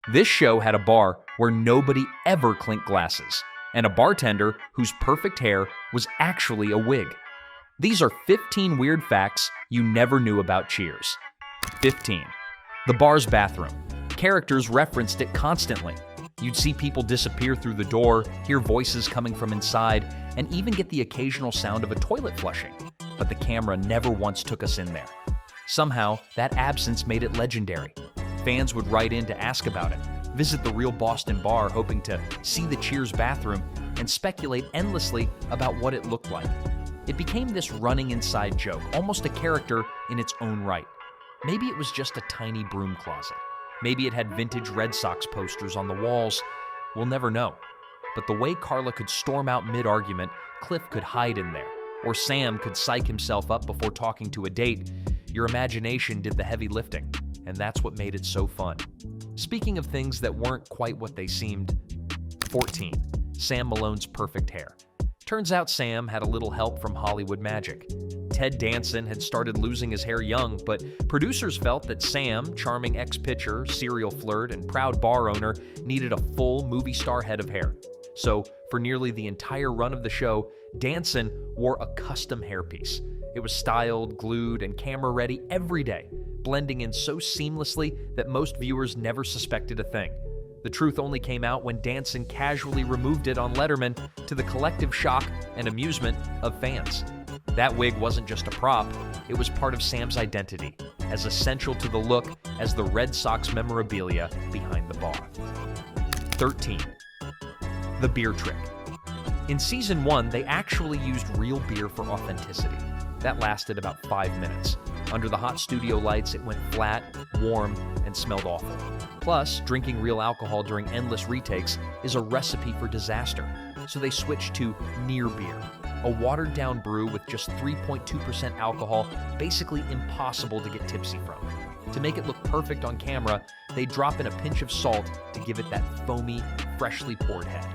This show had a bar where nobody ever clinked glasses, and a bartender whose perfect hair was actually a wig. These are 15 weird facts you never knew about Cheers. 15. The bar's bathroom. Characters referenced it constantly. You'd see people disappear through the door, hear voices coming from inside, and even get the occasional sound of a toilet flushing. But the camera never once took us in there. Somehow, that absence made it legendary. Fans would write in to ask about it, visit the real Boston bar hoping to see the Cheers bathroom, and speculate endlessly about what it looked like. It became this running inside joke, almost a character in its own right. Maybe it was just a tiny broom closet. Maybe it had vintage Red Sox posters on the walls. We'll never know. But the way Carla could storm out mid-argument, Cliff could hide in there, or Sam could psych himself up before talking to a date, your imagination did the heavy lifting, and that's what made it so fun. Speaking of things that weren't quite what they seemed, 14. Sam Malone's perfect hair. Turns out Sam had a little help from Hollywood magic. Ted Danson had started losing his hair young, but producers felt that Sam, charming ex-pitcher, serial flirt, and proud bar owner, needed a full movie star head of hair. So, for nearly the entire run of the show, Danson wore a custom hairpiece. It was styled, glued, and camera-ready every day, blending in so seamlessly that most viewers never suspected a thing. The truth only came out when Danson casually removed it on Letterman, to the collective shock and amusement of fans. That wig wasn't just a prop, it was part of Sam's identity, as essential to the look as the Red Sox memorabilia behind the bar. 13. The beer trick. In Season 1, they actually used real beer for authenticity. That lasted about 5 minutes. Under the hot studio lights, it went flat, warm, and smelled awful. Plus, drinking real alcohol during endless retakes is a recipe for disaster, so they switched to near beer, a watered-down brew with just 3.2% alcohol, basically impossible to get tipsy from. To make it look perfect on camera, they drop in a pinch of salt to give it that foamy, freshly poured head.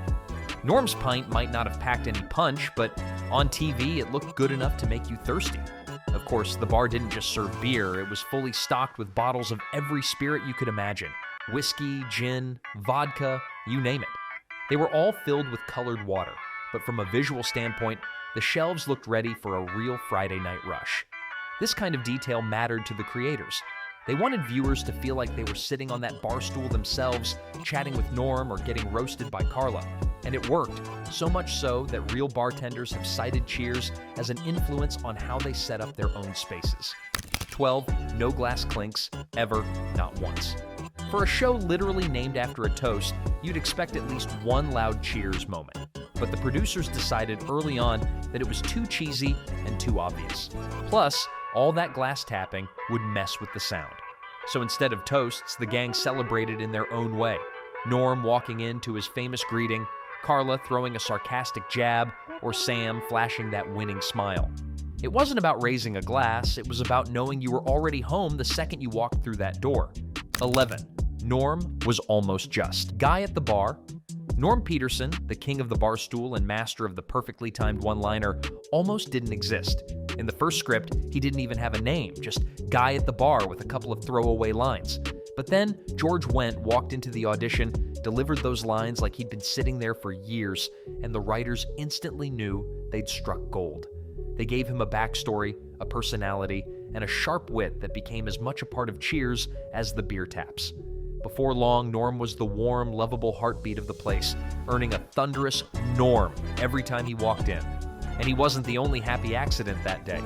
Norm's pint might not have packed any punch, but on TV it looked good enough to make you thirsty. Of course, the bar didn't just serve beer, it was fully stocked with bottles of every spirit you could imagine. Whiskey, gin, vodka, you name it. They were all filled with colored water, but from a visual standpoint, the shelves looked ready for a real Friday night rush. This kind of detail mattered to the creators. They wanted viewers to feel like they were sitting on that bar stool themselves, chatting with Norm or getting roasted by Carla. And it worked, so much so that real bartenders have cited Cheers as an influence on how they set up their own spaces. 12. No glass clinks, ever, not once. For a show literally named after a toast, you'd expect at least one loud Cheers moment. But the producers decided early on that it was too cheesy and too obvious. Plus, all that glass tapping would mess with the sound. So instead of toasts, the gang celebrated in their own way. Norm walking in to his famous greeting, Carla throwing a sarcastic jab, or Sam flashing that winning smile. It wasn't about raising a glass, it was about knowing you were already home the second you walked through that door. 11. Norm was almost just. Guy at the bar. Norm Peterson, the king of the bar stool and master of the perfectly timed one-liner, almost didn't exist. In the first script, he didn't even have a name, just guy at the bar with a couple of throwaway lines. But then George Wendt walked into the audition, delivered those lines like he'd been sitting there for years, and the writers instantly knew they'd struck gold. They gave him a backstory, a personality, and a sharp wit that became as much a part of Cheers as the beer taps. Before long, Norm was the warm, lovable heartbeat of the place, earning a thunderous Norm every time he walked in. And he wasn't the only happy accident that day.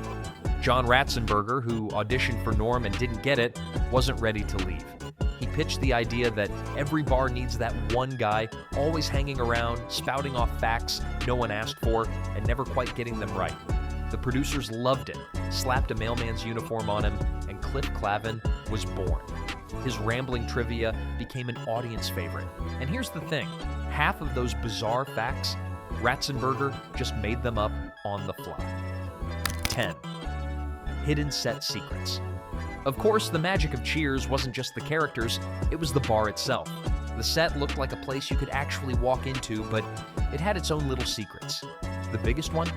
John Ratzenberger, who auditioned for Norm and didn't get it, wasn't ready to leave. He pitched the idea that every bar needs that one guy always hanging around, spouting off facts no one asked for, and never quite getting them right. The producers loved it, slapped a mailman's uniform on him, and Cliff Clavin was born. His rambling trivia became an audience favorite. And here's the thing, half of those bizarre facts, Ratzenberger just made them up on the fly. 10. Hidden set secrets. Of course, the magic of Cheers wasn't just the characters, it was the bar itself. The set looked like a place you could actually walk into, but it had its own little secrets. The biggest one?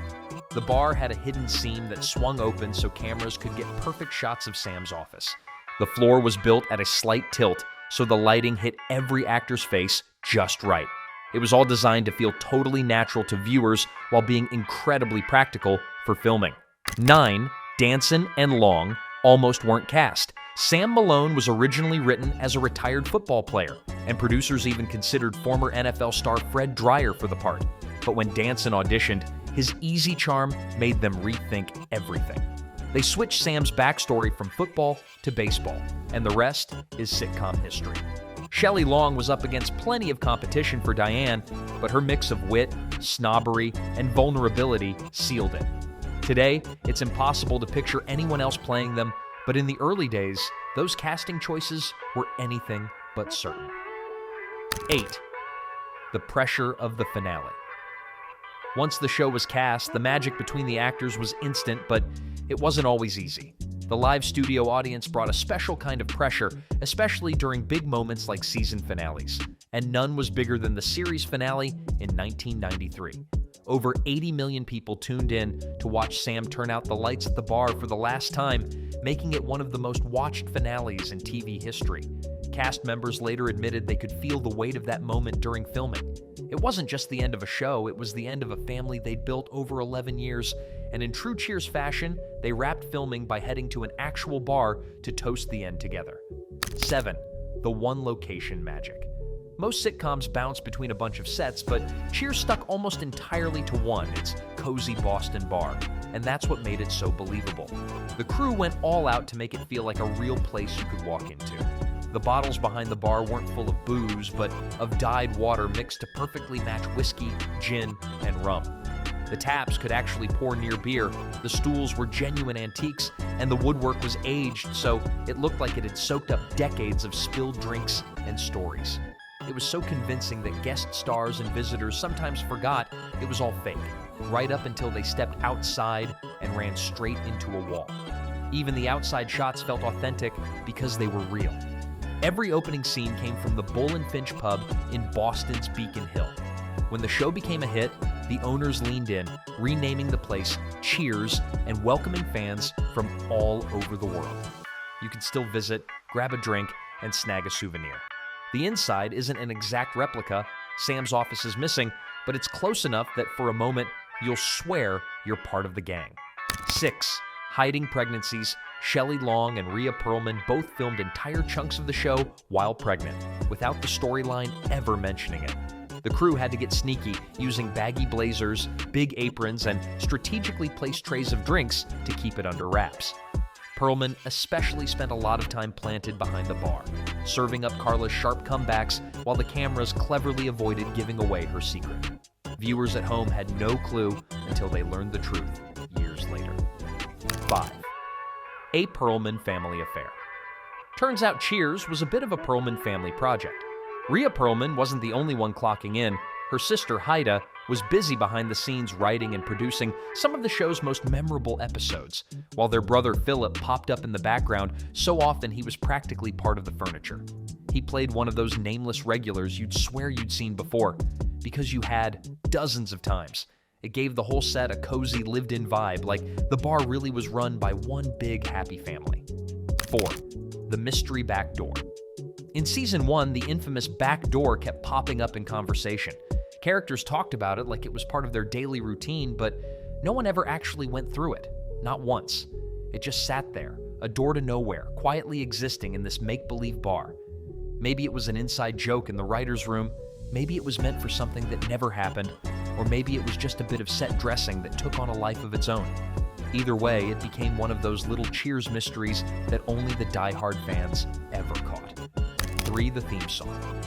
The bar had a hidden seam that swung open so cameras could get perfect shots of Sam's office. The floor was built at a slight tilt, so the lighting hit every actor's face just right. It was all designed to feel totally natural to viewers while being incredibly practical for filming. 9. Danson and Long almost weren't cast. Sam Malone was originally written as a retired football player, and producers even considered former NFL star Fred Dryer for the part. But when Danson auditioned, his easy charm made them rethink everything. They switched Sam's backstory from football to baseball, and the rest is sitcom history. Shelley Long was up against plenty of competition for Diane, but her mix of wit, snobbery, and vulnerability sealed it. Today, it's impossible to picture anyone else playing them, but in the early days, those casting choices were anything but certain. 8. The pressure of the finale. Once the show was cast, the magic between the actors was instant, but it wasn't always easy. The live studio audience brought a special kind of pressure, especially during big moments like season finales, and none was bigger than the series finale in 1993. Over 80 million people tuned in to watch Sam turn out the lights at the bar for the last time, making it one of the most watched finales in TV history. Cast members later admitted they could feel the weight of that moment during filming. It wasn't just the end of a show, it was the end of a family they'd built over 11 years, and in true Cheers fashion, they wrapped filming by heading to an actual bar to toast the end together. 7. The one location magic. Most sitcoms bounce between a bunch of sets, but Cheers stuck almost entirely to one, its cozy Boston bar, and that's what made it so believable. The crew went all out to make it feel like a real place you could walk into. The bottles behind the bar weren't full of booze, but of dyed water mixed to perfectly match whiskey, gin, and rum. The taps could actually pour near beer, the stools were genuine antiques, and the woodwork was aged, so it looked like it had soaked up decades of spilled drinks and stories. It was so convincing that guest stars and visitors sometimes forgot it was all fake, right up until they stepped outside and ran straight into a wall. Even the outside shots felt authentic because they were real. Every opening scene came from the Bull and Finch pub in Boston's Beacon Hill. When the show became a hit, the owners leaned in, renaming the place Cheers and welcoming fans from all over the world. You can still visit, grab a drink, and snag a souvenir. The inside isn't an exact replica, Sam's office is missing, but it's close enough that for a moment, you'll swear you're part of the gang. 6. Hiding Pregnancies. Shelley Long and Rhea Perlman both filmed entire chunks of the show while pregnant, without the storyline ever mentioning it. The crew had to get sneaky, using baggy blazers, big aprons, and strategically placed trays of drinks to keep it under wraps. Perlman especially spent a lot of time planted behind the bar, serving up Carla's sharp comebacks while the cameras cleverly avoided giving away her secret. Viewers at home had no clue until they learned the truth years later. 5. A Perlman family affair. Turns out Cheers was a bit of a Perlman family project. Rhea Perlman wasn't the only one clocking in. Her sister, Haida, was busy behind the scenes writing and producing some of the show's most memorable episodes, while their brother Philip popped up in the background so often he was practically part of the furniture. He played one of those nameless regulars you'd swear you'd seen before, because you had dozens of times. It gave the whole set a cozy, lived-in vibe, like the bar really was run by one big, happy family. 4. The mystery back door. In Season 1, the infamous back door kept popping up in conversation. Characters talked about it like it was part of their daily routine, but no one ever actually went through it. Not once. It just sat there, a door to nowhere, quietly existing in this make-believe bar. Maybe it was an inside joke in the writer's room, maybe it was meant for something that never happened, or maybe it was just a bit of set dressing that took on a life of its own. Either way, it became one of those little Cheers mysteries that only the die-hard fans ever caught. 3. The theme song.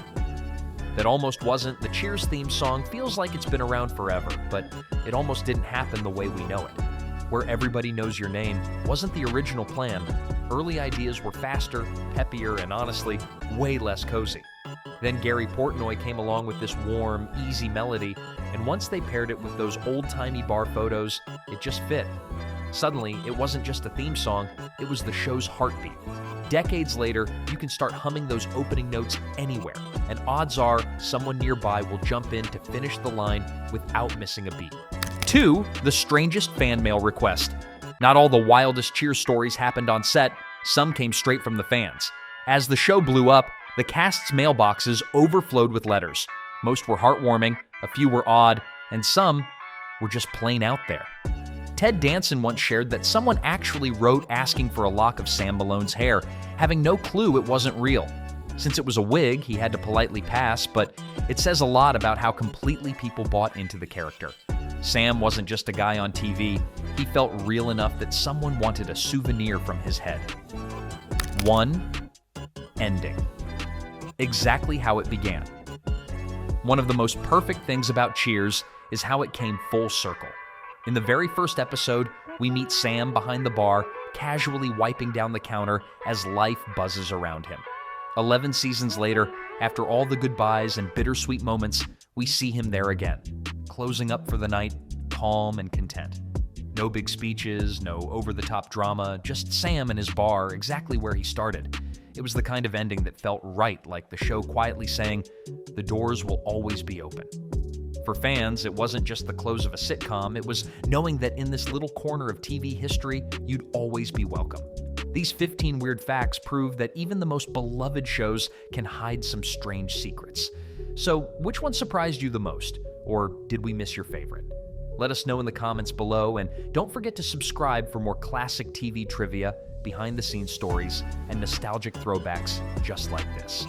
That almost wasn't. The Cheers theme song feels like it's been around forever, but it almost didn't happen the way we know it. Where Everybody Knows Your Name wasn't the original plan. Early ideas were faster, peppier, and honestly, way less cozy. Then Gary Portnoy came along with this warm, easy melody, and once they paired it with those old-timey bar photos, it just fit. Suddenly, it wasn't just a theme song, it was the show's heartbeat. Decades later, you can start humming those opening notes anywhere, and odds are someone nearby will jump in to finish the line without missing a beat. 2. The strangest fan mail request. Not all the wildest Cheers stories happened on set, some came straight from the fans. As the show blew up, The cast's mailboxes overflowed with letters. Most were heartwarming, a few were odd, and some were just plain out there. Ted Danson once shared that someone actually wrote asking for a lock of Sam Malone's hair, having no clue it wasn't real. Since it was a wig, he had to politely pass, but it says a lot about how completely people bought into the character. Sam wasn't just a guy on TV, he felt real enough that someone wanted a souvenir from his head. 1. Ending. Exactly how it began. One of the most perfect things about Cheers is how it came full circle. In the very first episode, we meet Sam behind the bar, casually wiping down the counter as life buzzes around him. 11 seasons later, after all the goodbyes and bittersweet moments, we see him there again, closing up for the night, calm and content. No big speeches, no over-the-top drama, just Sam and his bar exactly where he started. It was the kind of ending that felt right, like the show quietly saying, the doors will always be open. For fans, it wasn't just the close of a sitcom, it was knowing that in this little corner of TV history, you'd always be welcome. These 15 weird facts prove that even the most beloved shows can hide some strange secrets. So, which one surprised you the most? Or did we miss your favorite? Let us know in the comments below, and don't forget to subscribe for more classic TV trivia, behind-the-scenes stories, and nostalgic throwbacks just like this.